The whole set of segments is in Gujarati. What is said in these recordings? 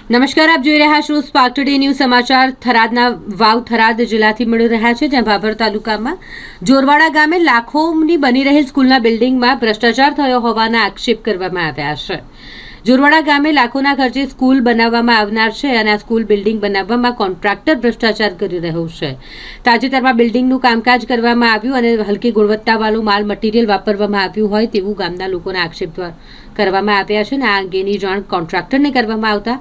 નમસ્કાર, આપ જોઈ રહ્યા છો સ્પાર્ક ટુડે ન્યૂઝ સમાચાર. થરાદના વાવ થરાદ જિલ્લાથી મળી રહ્યા છે, જ્યાં ભાભર તાલુકામાં જોરવાડા ગામે લાખોની બની રહેલ સ્કૂલના બિલ્ડિંગમાં ભ્રષ્ટાચાર થયો હોવાના આક્ષેપ કરવામાં આવ્યા છે. જોરવાડા ગામે લાખોના ખર્ચે સ્કૂલ બનાવવામાં આવનાર છે અને આ સ્કૂલ બિલ્ડિંગ બનાવવામાં કોન્ટ્રાક્ટર ભ્રષ્ટાચાર કરી રહ્યો છે. તાજેતરમાં બિલ્ડિંગનું કામકાજ કરવામાં આવ્યું અને હલકી ગુણવત્તાવાળું માલ મટીરિયલ વાપરવામાં આવ્યું હોય તેવું ગામના લોકોના આક્ષેપ કરવામાં આવ્યા છે. અને આ અંગેની જાણ કોન્ટ્રાક્ટરને કરવામાં આવતા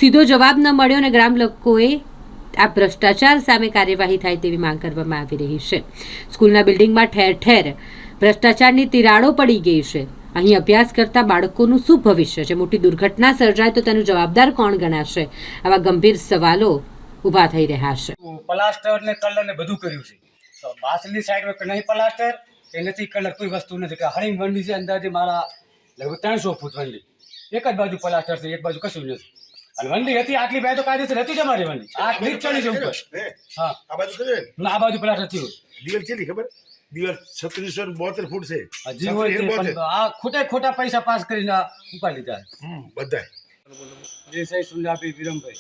સીધો જવાબ ન મળ્યો અને ગ્રામ લોકોએ આ ભ્રષ્ટાચાર સામે કાર્યવાહી થાય તેવી માંગ કરવામાં આવી રહી છે. સ્કૂલના બિલ્ડિંગમાં ઠેર ઠેર ભ્રષ્ટાચારની તિરાડો પડી ગઈ છે. અહીં અભ્યાસ કરતા બાળકોનું શું ભવિષ્ય છે? મોટી દુર્ઘટના સર્જાય તો તેનો જવાબદાર કોણ ગણાશે? આવા ગંભીર સવાલો ઊભા થઈ રહ્યા છે. પ્લાસ્ટર ને કલર ને બધું કર્યું છે, તો પાછળની સાઈડ નહીં પ્લાસ્ટર કે નથી કલર, કોઈ વસ્તુ નથી. કે હરિંગ વંડી છે, અંદાજે મારા લગભગ 300 ફૂટ વંડી, એક જ બાજુ પ્લાસ્ટર છે, એક બાજુ કશું નથી. અને વંડી હતી આટલી બે તો કાયદેસર હતી જ અમારી વંડી. આ નીચ ચડી છે ઉપર. હા, આ બાજુ ના, આ બાજુ પ્લાસ્ટર થયું. દિવાલ છે ખબર? દિવાલ 3672 ફૂટ છે. હજી હોય તે પણ આ ખોટા પૈસા પાસ કરીને ઉપાડી લીધા બધાય. દેસાઈ સુંદાભાઈ વિરમભાઈ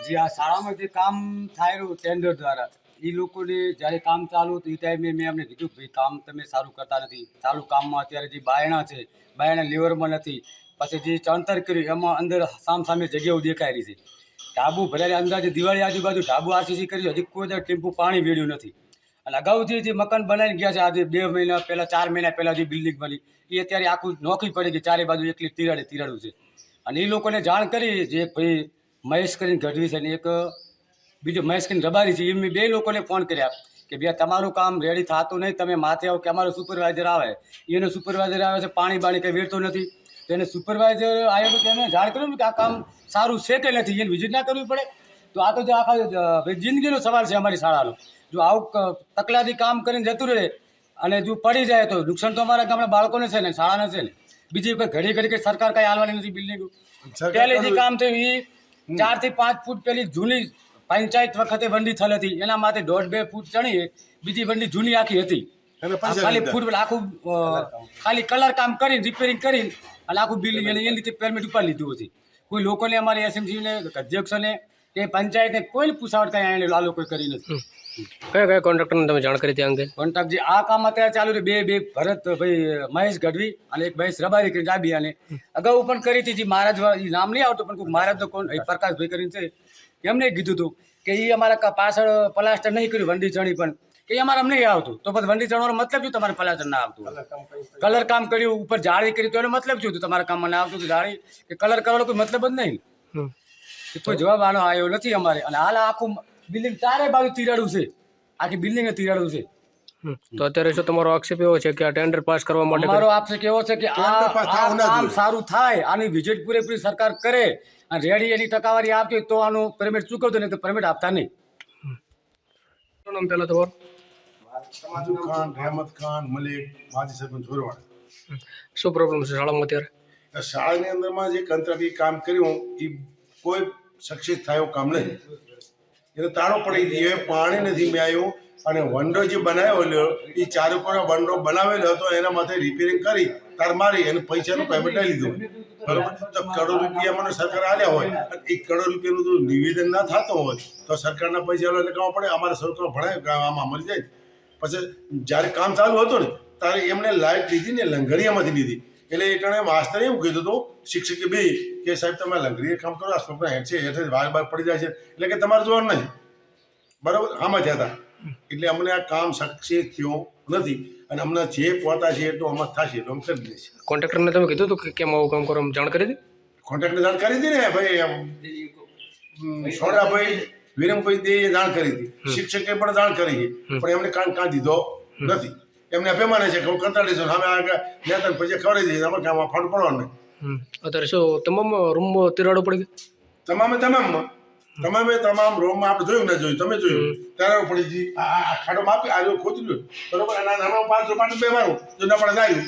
જે આ શાળામાં જે કામ થાય રહ્યું ટેન્ડર દ્વારા, એ લોકોને જ્યારે કામ ચાલુ હતું એ ટાઈમે મેં એમને કીધું ભાઈ કામ તમે સારું કરતા નથી. ચાલુ કામમાં અત્યારે જે બાયણા છે, બાયણા લેવરમાં નથી. પછી જે ચણતર કર્યું એમાં અંદર સામે જગ્યાઓ દેખાયેલી છે. ઢાબુ ભરેલી અંદાજે દિવાળી આજુબાજુ ઢાબુ આરસીસી કર્યું, હજી કોઈ ટેમ્પુ પાણી વેડ્યું નથી. અને અગાઉથી જે મકાન બનાવીને ગયા છે, આજે 2 મહિના પહેલાં 4 મહિના પહેલાં જે બિલ્ડિંગ બની એ અત્યારે આખું નોખી પડી ગઈ. ચારે બાજુ એકલી તિરાડું છે. અને એ લોકોને જાણ કરી, જે ભાઈ મહેશ કરીને ગઢવી છે ને એક બીજો મહેશ કરીને રબારી છે, એ 2 લોકોને ફોન કર્યા કે ભાઈ તમારું કામ રેડી થતું નહીં, તમે માથે આવો. કે અમારો સુપરવાઇઝર આવે, એનો સુપરવાઇઝર આવે છે, પાણી કંઈ વેરતો નથી. તો એને સુપરવાઇઝર આવ્યો તો એને જાણ કર્યું કે આ કામ સારું છે કે નથી, એને વિઝિટ ના કરવી પડે. તો આ તો જે આખા જિંદગીનો સવાલ છે અમારી શાળાનો. જો આવું તકલાદી કામ કરીને જતું રહે અને જો પડી જાય તો નુકસાન તો અમારા ગામના બાળકોને છે ને, શાળાને છે ને. બીજી કોઈ ઘડી કે સરકાર કઈ હાલવાની નથી. બિલ્ડિંગ પહેલે જે કામ થયું એ 4 થી 5 ફૂટ પેલી જૂની પંચાયત વખતે વંડી થયેલ હતી, એના માટે 1.5-2 ફૂટ ચણી. બીજી વંડી જૂની આખી હતી, ખાલી ફૂટ આખું ખાલી કલર કામ કરીને રિપેરિંગ કરીને અને આખું બિલ્ડિંગ એની રીતે પેરમેન્ટ ઉપાડી લીધું હતી. કોઈ લોકોને અમારે એસએમસીને અધ્યક્ષને કે પંચાયતને કોઈને પૂછાવટ કઈ આને આ લોકોએ કરી નથી. કયા કોન્ટ્રાક્ટરને તમે જાણ કરી ત્યાં અંગે? કોન્ટ્રાક્ટ જે આ કામ અત્યારે ચાલુ છે, બે ભરતભાઈ મહેશ ગઢવી અને એક મહેશ રબારી કરીને જાબિયાને અગાઉ પણ કરી હતી. જે મહારાજ નામ નહીં આવતું પણ કોઈ મહારાજનો કોણ પ્રકાશભાઈ કરીને છે, એમને કીધું હતું કે એ અમારા પાછળ પ્લાસ્ટર નહીં કર્યું વંડી ચણી, પણ કે અમારે અમને નહીં આવતું. તો પછી વંડી ચણવાનો મતલબ શું? તમારે પ્લાસ્ટર ના આવતું. કલર કામ કર્યું, ઉપર જાળી કરી, તો એનો મતલબ શું? તમારા કામમાં ના આવતું જાળી કે કલર કરવાનો કોઈ મતલબ જ નહીં. કોઈ જવાબ આનો આવ્યો નથી અમારે. અને હાલ આખું બિલ્ડિંગ ચારે બાજુ તિરાડું છે, આખી બિલ્ડિંગ તિરાડું છે. તો અત્યારે શું તમારો આક્ષેપ એવો છે કે આ ટેન્ડર પાસ કરવા માટે અમારો આક્ષેપ એવો છે કે આ કામ સારું થાય, આની વિઝિટ પૂરેપૂરી સરકાર કરે અને રેડી એની ટકાવારી આપતી તો આનું પેમેન્ટ ચૂકવતો નહીં, તો પેમેન્ટ આપતા નહીં. શું નામ પહેલા તમારું? રાજુ ખાન, રહેમત ખાન, મલિક, માજી સરપંચ જોરવાડા. શું પ્રોબ્લેમ છે શાળામાં અત્યારે? શાળાની અંદરમાં જે કંત્રાટી કામ કર્યું એ કોઈ સક્સેસ થયું કામ નહીં. એને તાળો પડી ગયો, પાણી નથી મેળ્યું. અને વંડો જે બનાવ્યો એ 4 ઉપર વંડો બનાવેલો હતો, એના માથે રિપેરિંગ કરી તાર મારી અને પૈસાનું પેમેન્ટ લઈ લીધું. બરોબર? તો કરોડ રૂપિયા મને સરકાર આલ્યા હોય, 1 કરોડ રૂપિયાનું જો નિવેદન ના થતું હોય તો સરકારના પૈસા લગાવવા પડે. અમારે સરકાર ભણાય આમાં મળી જાય. પછી જ્યારે કામ ચાલુ હતું ને ત્યારે એમને લાઇટ લીધી ને લંગરિયામાંથી લીધી. એટલે એટલે માસ્તરે એવું કીધું હતું, શિક્ષકે બે કે સાહેબ તમે લંગરીએ કામ કરો, આ છોકરા હેઠ છે હેઠ વાર પડી જાય છે, એટલે કે તમારે જોવાનું નહીં. બરાબર? આમાં થયા હતા. એટલે અમને આ કામ સક્સેસ થયો નથી અને અમને જે પહોંચા છે એટલું આમાં થશે એટલું અમે કરી દઈશું. કોન્ટ્રાક્ટરને તમે કીધું હતું કે કેમ આવું કામ કરો, જાણ કરી હતી? કોન્ટ્રાક્ટને જાણ કરી હતી ને ભાઈ, સોડાભાઈ વિરમભાઈ તે જાણ કરી હતી, શિક્ષકે પણ જાણ કરી છે, પણ એમને કાં દીધો નથી. એમને અભિમાન છે કે હું કરતા રહીશું, અમે આગળ પૈસા ખવડાવી દઈશું, અમે કામ ફંડ પડવાનું નહીં. અત્યારે શું તમામ રૂમમાં તિરાડો પડી ગઈ? તમામ રૂમમાં આપણે જોયું ના જોયું, તમે જોયું ત્યારે પડી ગઈ. આ ખાડો માપી આ ખોદી લ્યો, બરોબર? નાના 5 રૂપિયા 2 મારું જો ના પડે જાય